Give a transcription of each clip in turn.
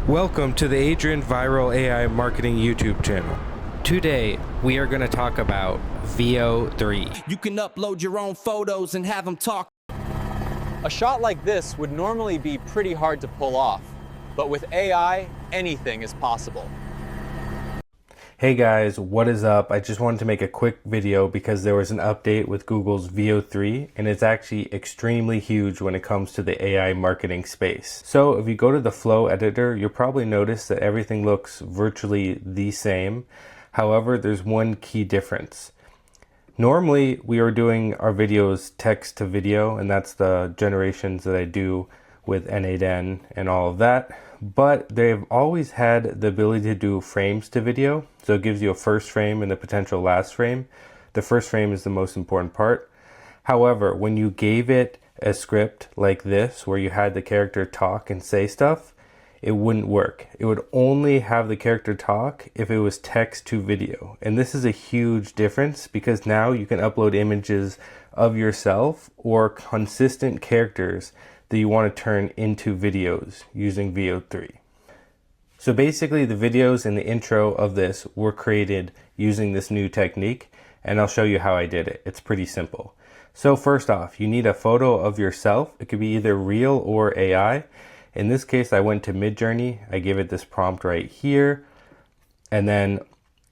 Welcome to the Adrian Viral AI Marketing YouTube channel. Today, we are going to talk about Veo3. You can upload your own photos and have them talk. A shot like this would normally be pretty hard to pull off, but with AI, anything is possible. Hey guys, what is up? I just wanted to make a quick video because there was an update with Google's Veo3 and it's actually extremely huge when it comes to the AI marketing space. So if you go to the flow editor, you'll probably notice that everything looks virtually the same. However, there's one key difference. Normally, we are doing our videos text to video, and that's the generations that I do with N8N and all of that. But they've always had the ability to do frames to video. So it gives you a first frame and a potential last frame. The first frame is the most important part. However, when you gave it a script like this, where you had the character talk and say stuff, it wouldn't work. It would only have the character talk if it was text to video. And this is a huge difference because now you can upload images of yourself or consistent characters that you want to turn into videos using Veo3. So basically the videos in the intro of this were created using this new technique, and I'll show you how I did it. It's pretty simple. So first off, you need a photo of yourself. It could be either real or AI. In this case, I went to Midjourney. I gave it this prompt right here. And then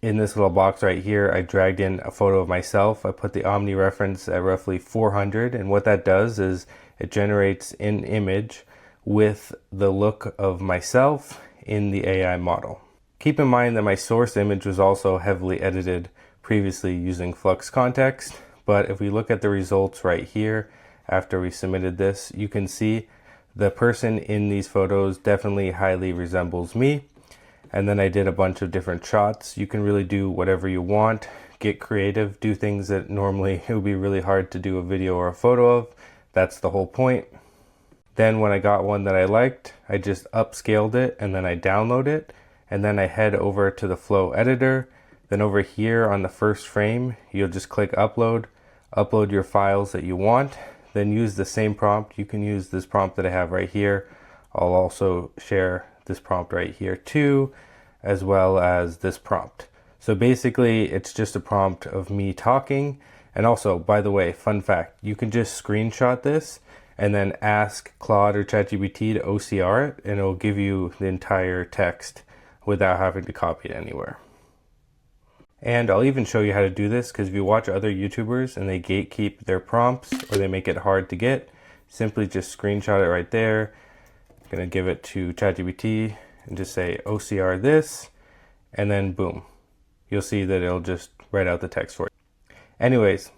in this little box right here, I dragged in a photo of myself. I put the Omni reference at roughly 400. And what that does is it generates an image with the look of myself in the AI model. Keep in mind that my source image was also heavily edited previously using Flux context. But if we look at the results right here, after we submitted this, you can see the person in these photos definitely highly resembles me. And then I did a bunch of different shots. You can really do whatever you want, get creative, do things that normally it would be really hard to do a video or a photo of. That's the whole point. Then when I got one that I liked, I just upscaled it and then I download it. And then I head over to the flow editor. Then over here on the first frame, you'll just click upload your files that you want. Then use the same prompt. You can use this prompt that I have right here. I'll also share this prompt right here too, as well as this prompt. So basically it's just a prompt of me talking. And also, by the way, fun fact, you can just screenshot this and then ask Claude or ChatGPT to OCR it, and it'll give you the entire text without having to copy it anywhere. And I'll even show you how to do this, because if you watch other YouTubers and they gatekeep their prompts or they make it hard to get, simply just screenshot it right there. I'm gonna give it to ChatGPT and just say OCR this, and then boom. You'll see that it'll just write out the text for you. Anyways,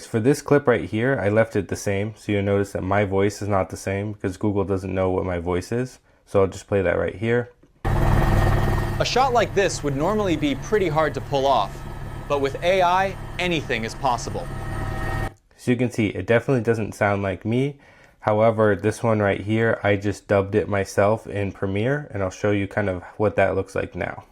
for this clip right here, I left it the same. So you'll notice that my voice is not the same because Google doesn't know what my voice is. So I'll just play that right here. A shot like this would normally be pretty hard to pull off, but with AI, anything is possible. So you can see it definitely doesn't sound like me. However, this one right here, I just dubbed it myself in Premiere, and I'll show you kind of what that looks like now.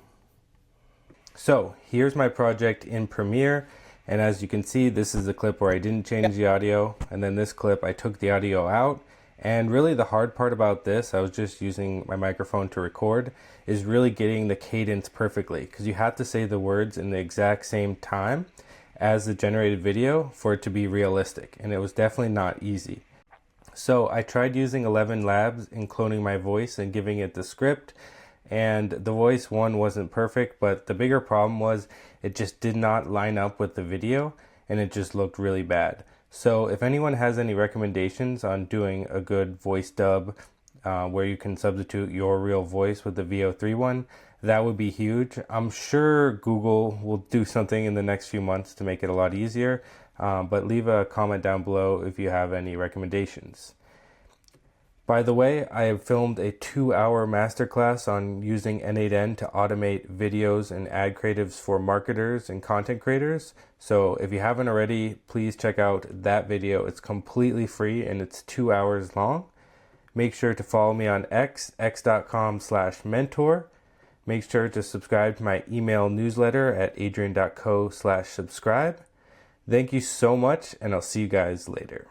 So here's my project in Premiere. And as you can see, this is the clip where I didn't change the audio. And then this clip, I took the audio out. And really the hard part about this, I was just using my microphone to record, is really getting the cadence perfectly. Because you have to say the words in the exact same time as the generated video for it to be realistic. And it was definitely not easy. So I tried using 11 Labs in cloning my voice and giving it the script. And the voice one wasn't perfect, but the bigger problem was it just did not line up with the video and it just looked really bad. So if anyone has any recommendations on doing a good voice dub where you can substitute your real voice with the Veo3 one, that would be huge. I'm sure Google will do something in the next few months to make it a lot easier, but leave a comment down below if you have any recommendations. By the way, I have filmed a 2-hour masterclass on using N8N to automate videos and ad creatives for marketers and content creators. So if you haven't already, please check out that video. It's completely free and it's 2 hours long. Make sure to follow me on x.com/mentor. Make sure to subscribe to my email newsletter at adrian.co/subscribe. Thank you so much, and I'll see you guys later.